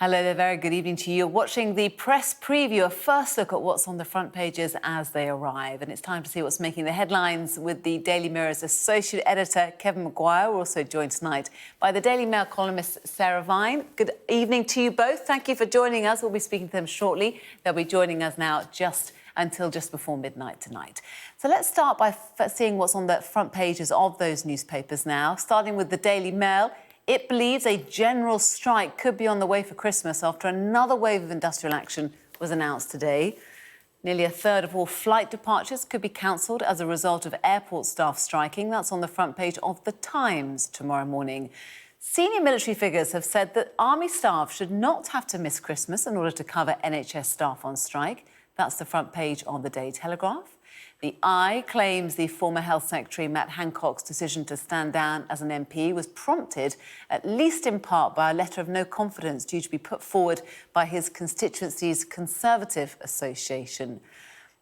Hello there, very good evening to you. You're watching the press preview, a first look at what's on the front pages as they arrive. And it's time to see what's making the headlines with the Daily Mirror's associate editor, Kevin Maguire. We're also joined tonight by the Daily Mail columnist, Sarah Vine. Good evening to you both. Thank you for joining us. We'll be speaking to them shortly. They'll be joining us now until just before midnight tonight. So let's start by seeing what's on the front pages of those newspapers now, starting with the Daily Mail. It believes a general strike could be on the way for Christmas after another wave of industrial action was announced today. Nearly a third of all flight departures could be cancelled as a result of airport staff striking. That's on the front page of The Times tomorrow morning. Senior military figures have said that army staff should not have to miss Christmas in order to cover NHS staff on strike. That's the front page on the Daily Telegraph. The Eye claims the former Health Secretary Matt Hancock's decision to stand down as an MP was prompted, at least in part, by a letter of no confidence due to be put forward by his constituency's Conservative Association.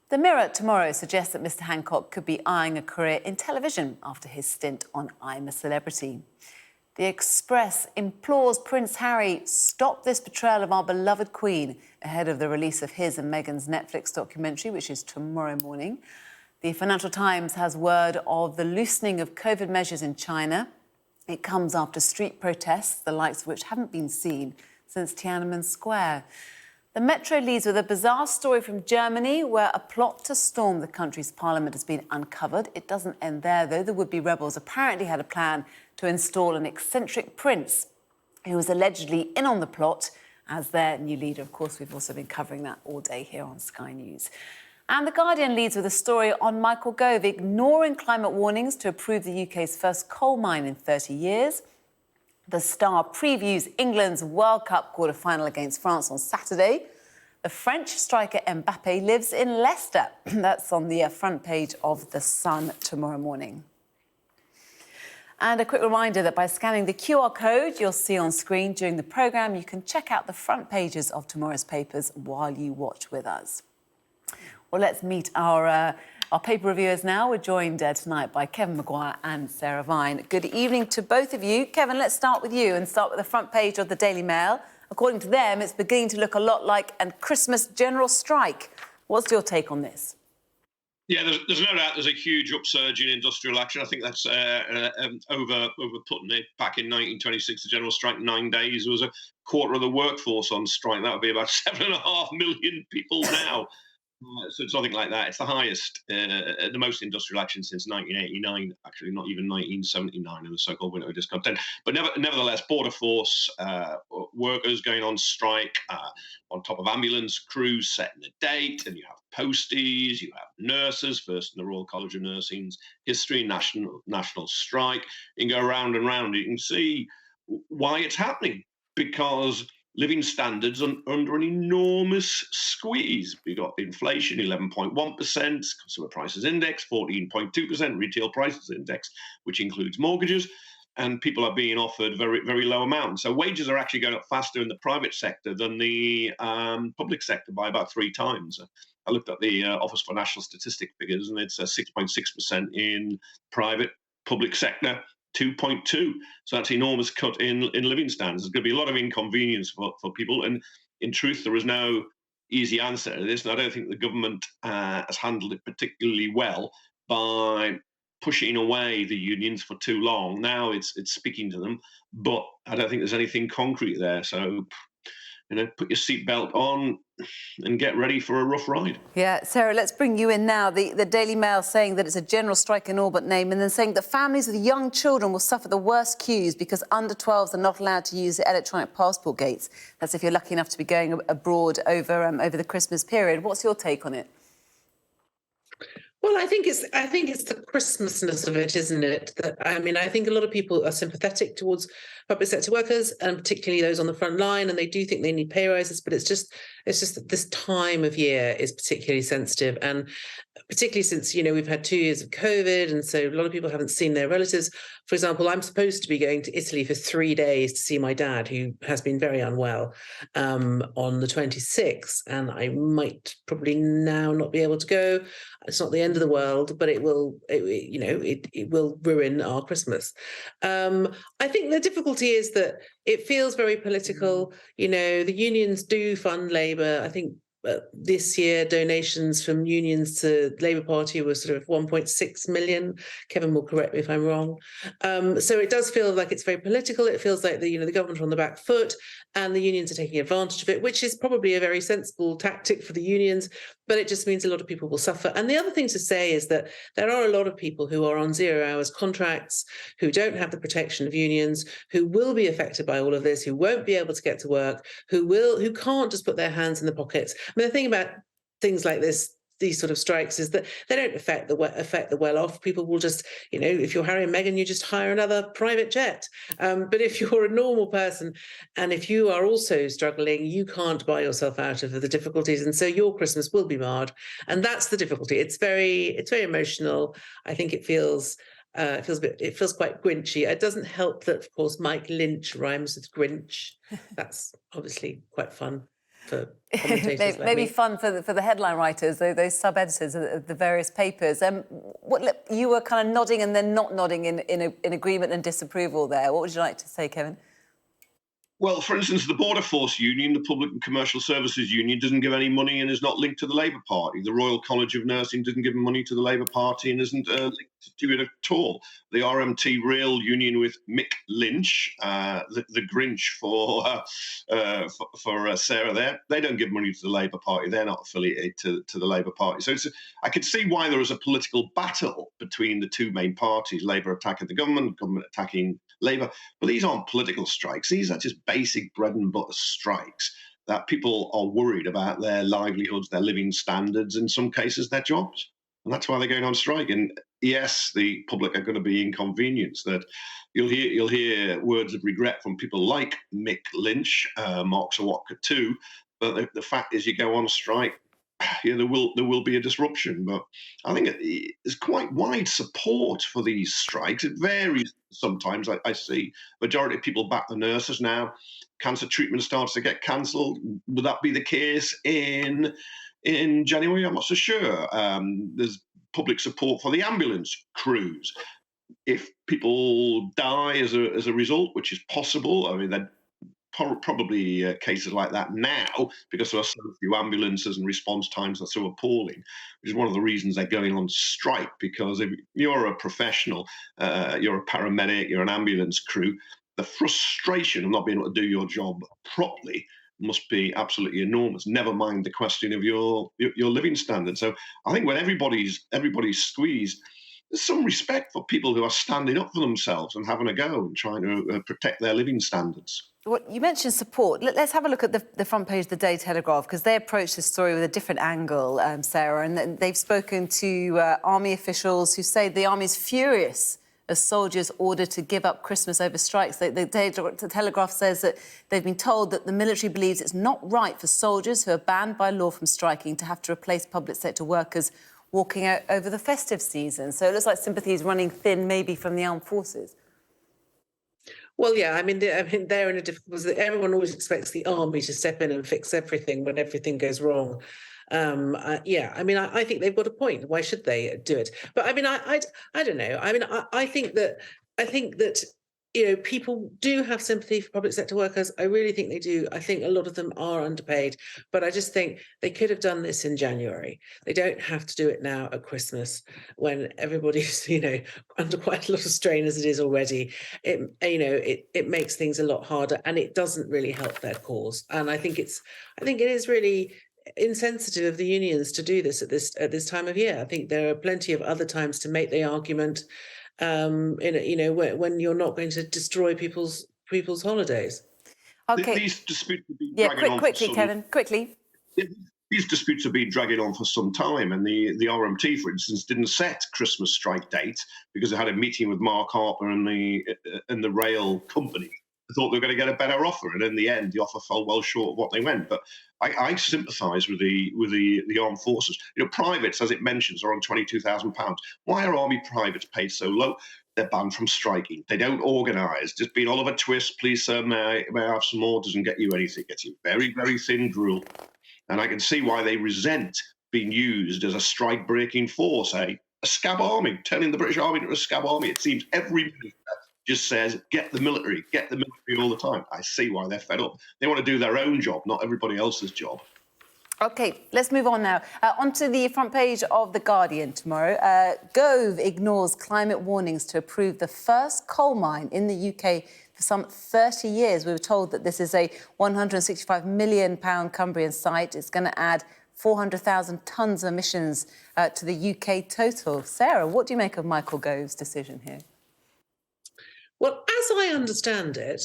The Mirror tomorrow suggests that Mr Hancock could be eyeing a career in television after his stint on I'm a Celebrity. The Express implores Prince Harry, stop this betrayal of our beloved Queen, ahead of the release of his and Meghan's Netflix documentary, which is tomorrow morning. The Financial Times has word of the loosening of COVID measures in China. It comes after street protests, the likes of which haven't been seen since Tiananmen Square. The Metro leads with a bizarre story from Germany where a plot to storm the country's parliament has been uncovered. It doesn't end there, though. The would-be rebels apparently had a plan to install an eccentric prince who was allegedly in on the plot as their new leader. Of course, we've also been covering that all day here on Sky News. And The Guardian leads with a story on Michael Gove ignoring climate warnings to approve the UK's first coal mine in 30 years. The Star previews England's World Cup quarter-final against France on Saturday. The French striker Mbappe lives in Leicester. That's on the front page of The Sun tomorrow morning. And a quick reminder that by scanning the QR code you'll see on screen during the programme, you can check out the front pages of tomorrow's papers while you watch with us. Well, let's meet our paper reviewers now. We're joined tonight by Kevin Maguire and Sarah Vine. Good evening to both of you. Kevin, let's start with you and start with the front page of the Daily Mail. According to them, it's beginning to look a lot like a Christmas general strike. What's your take on this? Yeah, there's no doubt there's a huge upsurge in industrial action. I think that's overputting it. Back in 1926, the general strike, 9 days, there was a quarter of the workforce on strike. That would be about 7.5 million people now. So it's something like that. It's the highest, the most industrial action since 1989, actually, not even 1979 in the so-called winter of discontent. But nevertheless, border force workers going on strike, on top of ambulance crews setting a date, and you have posties, you have nurses, first in the Royal College of Nursing's history, national strike. You can go round and round. You can see why it's happening, because living standards are under an enormous squeeze. We've got inflation, 11.1%, consumer prices index, 14.2%, retail prices index, which includes mortgages, and people are being offered very, very low amounts. So wages are actually going up faster in the private sector than the public sector by about 3 times. I looked at the Office for National Statistic figures, and it's 6.6% in private, public sector 2.2. So that's an enormous cut in living standards. There's going to be a lot of inconvenience for people. And in truth, there is no easy answer to this. And I don't think the government has handled it particularly well by pushing away the unions for too long. Now it's speaking to them, but I don't think there's anything concrete there. So, put your seatbelt on and get ready for a rough ride. Yeah, Sarah, let's bring you in now. The Daily Mail saying that it's a general strike in all but name, and then saying that families with young children will suffer the worst queues because under 12s are not allowed to use the electronic passport gates. That's if you're lucky enough to be going abroad over the Christmas period. What's your take on it? Well, I think it's the Christmasness of it, isn't it? I think a lot of people are sympathetic towards public sector workers, and particularly those on the front line, and they do think they need pay rises. But it's just that this time of year is particularly sensitive, and particularly since, we've had 2 years of COVID, and so a lot of people haven't seen their relatives. For example, I'm supposed to be going to Italy for 3 days to see my dad, who has been very unwell, on the 26th, and I might probably now not be able to go. It's not the end of the world, but it will ruin our Christmas. I think the difficulty is that it feels very political. The unions do fund Labour. I think this year donations from unions to the Labour Party were sort of 1.6 million. Kevin will correct me if I'm wrong. So it does feel like it's very political. It feels like the government are on the back foot, and the unions are taking advantage of it, which is probably a very sensible tactic for the unions, but it just means a lot of people will suffer. And the other thing to say is that there are a lot of people who are on 0 hours contracts, who don't have the protection of unions, who will be affected by all of this, who won't be able to get to work, who can't just put their hands in the pockets. I mean, the thing about things like this, these sort of strikes, is that they don't affect the well-off. People will just, if you're Harry and Meghan, you just hire another private jet. But if you're a normal person, and if you are also struggling, you can't buy yourself out of the difficulties, and so your Christmas will be marred. And that's the difficulty. It's very emotional. I think it feels quite Grinchy. It doesn't help that, of course, Mike Lynch rhymes with Grinch. That's obviously quite fun for commentators. Maybe fun for the headline writers, those sub-editors of the various papers. You were kind of nodding and then not nodding in agreement and disapproval there. What would you like to say, Kevin? Well, for instance, the Border Force Union, the Public and Commercial Services Union, doesn't give any money and is not linked to the Labour Party. The Royal College of Nursing doesn't give money to the Labour Party and isn't linked to it at all. The RMT Rail Union with Mick Lynch, the Grinch for Sarah there, they don't give money to the Labour Party. They're not affiliated to the Labour Party. So I could see why there is a political battle between the two main parties, Labour attacking the government attacking Labour. But these aren't political strikes. These are just basic bread and butter strikes that people are worried about their livelihoods, their living standards, in some cases their jobs. And that's why they're going on strike. And yes, the public are going to be inconvenienced. That you'll hear words of regret from people like Mick Lynch, Mark Sawatka too. But the fact is, you go on strike, there will be a disruption. But I think there's quite wide support for these strikes. It varies sometimes. I see majority of people back the nurses now. Cancer treatment starts to get cancelled. Would that be the case in January? I'm not so sure. There's public support for the ambulance crews. If people die as a result, which is possible, I mean, probably cases like that now because there are so few ambulances and response times are so appalling, which is one of the reasons they're going on strike. Because if you're a professional, you're a paramedic, you're an ambulance crew, the frustration of not being able to do your job properly must be absolutely enormous. Never mind the question of your living standard. So I think when everybody's squeezed, there's some respect for people who are standing up for themselves and having a go and trying to protect their living standards. Well, you mentioned support. Let's have a look at the front page of the Daily Telegraph, because they approached this story with a different angle, Sarah, and they've spoken to army officials who say the army's furious as soldiers ordered to give up Christmas over strikes. The Telegraph says that they've been told that the military believes it's not right for soldiers who are banned by law from striking to have to replace public sector workers walking out over the festive season. So it looks like sympathy is running thin, maybe from the armed forces. Well, yeah, I mean, they're in a difficult position. Everyone always expects the army to step in and fix everything when everything goes wrong. I think they've got a point. Why should they do it? But I mean, I don't know. I mean, I think that people do have sympathy for public sector workers. I really think they do. I think a lot of them are underpaid, but I just think they could have done this in January. They don't have to do it now at Christmas when everybody's, under quite a lot of strain as it is already. It makes things a lot harder, and it doesn't really help their cause. And I think it is really insensitive of the unions to do this at this time of year. I think there are plenty of other times to make the argument. When you're not going to destroy people's holidays. Okay. These disputes have been dragging on quickly, Kevin, quickly. These disputes have been dragging on for some time, and the RMT, for instance, didn't set Christmas strike date because they had a meeting with Mark Harper and the rail company. They thought they were going to get a better offer, and in the end, the offer fell well short of what they went. But I sympathise with the armed forces. Privates, as it mentions, are on £22,000. Why are army privates paid so low? They're banned from striking. They don't organise. Just being Oliver Twist, please, sir, may I have some more, doesn't get you anything. It gets you very, very thin gruel. And I can see why they resent being used as a strike-breaking force, a scab army, turning the British army into a scab army. It seems every minister just says, get the military all the time. I see why they're fed up. They want to do their own job, not everybody else's job. OK, let's move on now. Onto the front page of The Guardian tomorrow. Gove ignores climate warnings to approve the first coal mine in the UK for some 30 years. We were told that this is a £165 million Cumbrian site. It's going to add 400,000 tonnes of emissions to the UK total. Sarah, what do you make of Michael Gove's decision here? Well, as I understand it,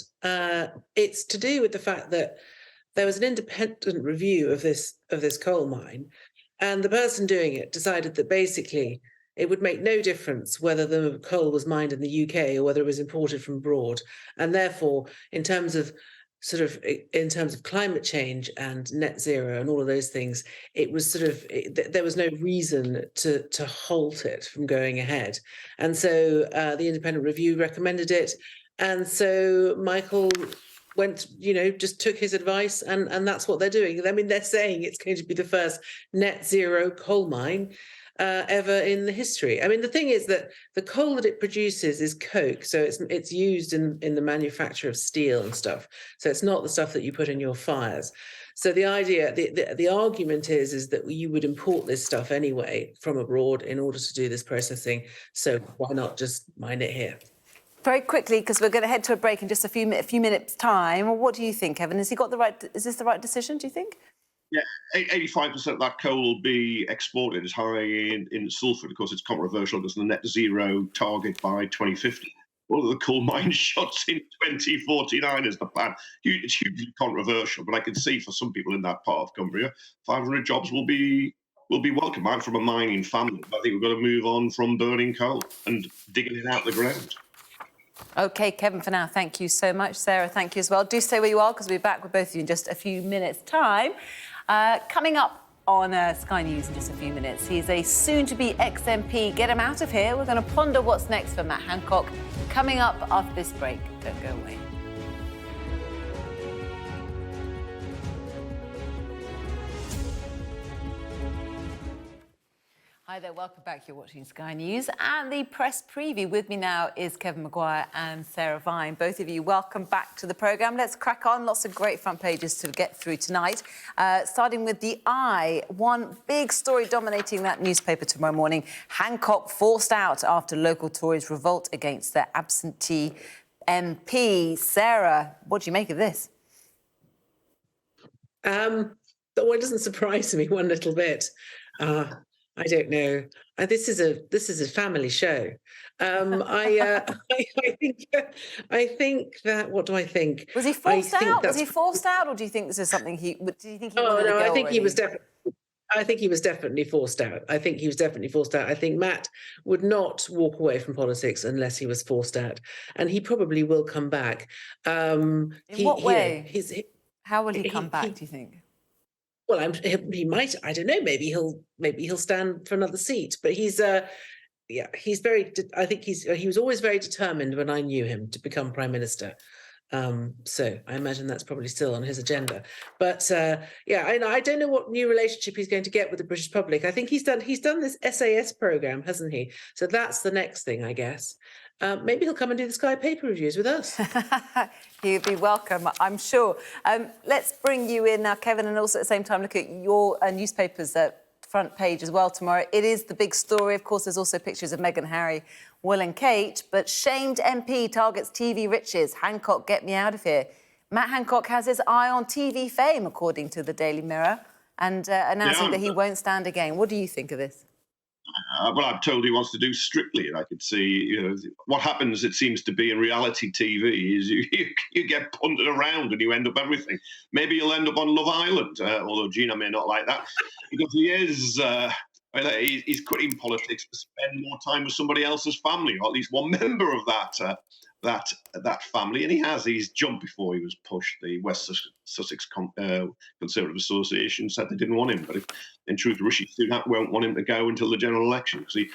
it's to do with the fact that there was an independent review of this coal mine, and the person doing it decided that basically it would make no difference whether the coal was mined in the UK or whether it was imported from abroad, and therefore, in terms of climate change and net zero and all of those things, it was there was no reason to halt it from going ahead, and so the independent review recommended it, and so Michael went, just took his advice, and that's what they're doing. I mean, they're saying it's going to be the first net zero coal mine ever in the history. I mean, the thing is that the coal that it produces is coke, so it's used in the manufacture of steel and stuff. So it's not the stuff that you put in your fires. So the idea, the argument is that you would import this stuff anyway from abroad in order to do this processing. So why not just mine it here? Very quickly, because we're going to head to a break in just a few minutes' time. What do you think, Kevin? Is this the right decision, do you think? Yeah, 85% of that coal will be exported. It's high in sulphur. Of course, it's controversial because the net zero target by 2050. All of the coal mines shuts in 2049 is the plan. It's hugely controversial, but I can see for some people in that part of Cumbria, 500 jobs will be welcome. I'm from a mining family, but I think we've got to move on from burning coal and digging it out the ground. OK, Kevin, for now, thank you so much. Sarah, thank you as well. Do stay where you are, because we'll be back with both of you in just a few minutes' time. Coming up on Sky News in just a few minutes, he's a soon-to-be ex-MP. Get him out of here. We're going to ponder what's next for Matt Hancock. Coming up after this break. Don't go away. Hi there, welcome back. You're watching Sky News and the press preview. With me now is Kevin Maguire and Sarah Vine. Both of you, welcome back to the programme. Let's crack on. Lots of great front pages to get through tonight. Starting with The Eye. One big story dominating that newspaper tomorrow morning. Hancock forced out after local Tories revolt against their absentee MP. Sarah, what do you make of this? Well, it doesn't surprise me one little bit. I don't know. This is a family show. I think that. What do I think? Was he forced out? Was he forced out, or do you think this is something he? Do you think he? Oh no, I think already? he was definitely. I think he was definitely forced out. I think Matt would not walk away from politics unless he was forced out, and he probably will come back. In what way? How will he come back? Do you think? Well, he might. I don't know. Maybe he'll stand for another seat. But he's very. I think he was always very determined when I knew him to become Prime Minister. So I imagine that's probably still on his agenda. But I don't know what new relationship he's going to get with the British public. I think he's done this SAS program, hasn't he? So that's the next thing, I guess. Maybe he'll come and do the Sky paper reviews with us. He'd be welcome, I'm sure. Let's bring you in now, Kevin, and also at the same time look at your newspaper's front page as well tomorrow. It is the big story. Of course, there's also pictures of Meghan, Harry, Will and Kate, but shamed MP targets TV riches. Hancock, get me out of here. Matt Hancock has his eye on TV fame, according to the Daily Mirror, and announcing that he won't stand again. What do you think of this? Well, I'm told he wants to do Strictly, and I could see, what happens, it seems to be in reality TV, is you get punted around and you end up everything. Maybe you'll end up on Love Island, although Gina may not like that, because he is, he's quitting politics to spend more time with somebody else's family, or at least one member of that that family, and he has. He's jumped before he was pushed. The West Sussex Conservative Association said they didn't want him, but in truth, Rishi Sunak won't want him to go until the general election because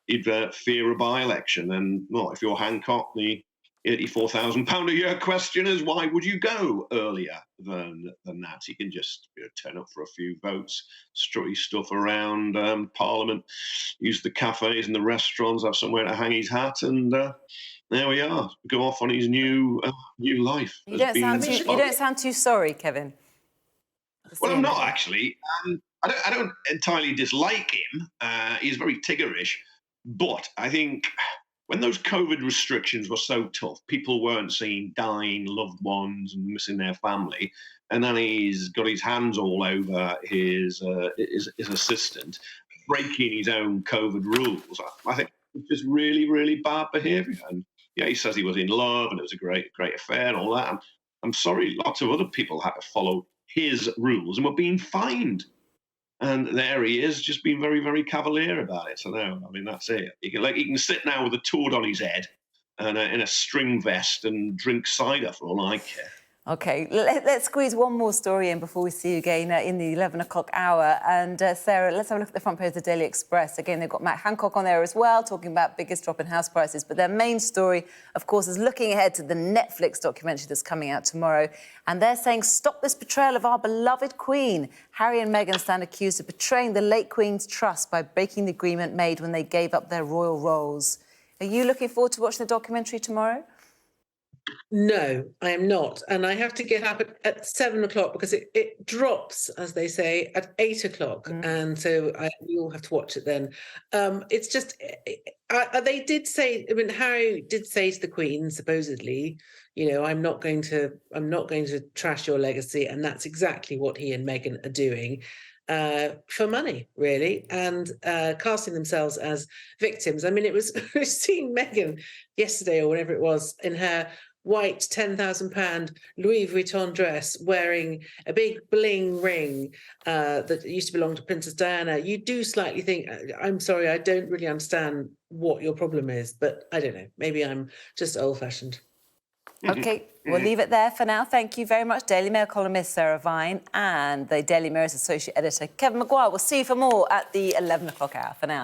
he'd fear a by-election. And well, if you're Hancock, the £84,000 a year question is why would you go earlier than that? He can just turn up for a few votes, strut his stuff around Parliament, use the cafes and the restaurants, have somewhere to hang his hat, and there we are. Go off on his new life. You don't sound too sorry, Kevin. Well, I'm not actually. I don't entirely dislike him. He's very Tiggerish, but I think when those COVID restrictions were so tough, people weren't seeing dying loved ones and missing their family, and then he's got his hands all over his assistant, breaking his own COVID rules. I think it's just really, really bad behaviour. And yeah, he says he was in love and it was a great affair and all that. And I'm sorry, lots of other people had to follow his rules and were being fined. And there he is, just being very, very cavalier about it. So no, I mean, that's it. He can sit now with a toad on his head and in a string vest and drink cider for all I care. OK, let's squeeze one more story in before we see you again in the 11 o'clock hour. And Sarah, let's have a look at the front page of the Daily Express. Again, they've got Matt Hancock on there as well, talking about biggest drop in house prices. But their main story, of course, is looking ahead to the Netflix documentary that's coming out tomorrow. And they're saying, stop this betrayal of our beloved Queen. Harry and Meghan stand accused of betraying the late Queen's trust by breaking the agreement made when they gave up their royal roles. Are you looking forward to watching the documentary tomorrow? No, I am not. And I have to get up at 7 o'clock because it drops, as they say, at 8 o'clock. And so we all have to watch it then. It's just, they did say, I mean, Harry did say to the Queen, supposedly, you know, I'm not going to trash your legacy. And that's exactly what he and Meghan are doing. For money, really, and casting themselves as victims. I mean, it was seeing Meghan yesterday or whatever it was in her white £10,000 Louis Vuitton dress, wearing a big bling ring that used to belong to Princess Diana. You do slightly think, I'm sorry, I don't really understand what your problem is, but I don't know. Maybe I'm just old-fashioned. OK, we'll leave it there for now. Thank you very much, Daily Mail columnist Sarah Vine and the Daily Mirror's associate editor Kevin Maguire. We'll see you for more at the 11 o'clock hour. For now.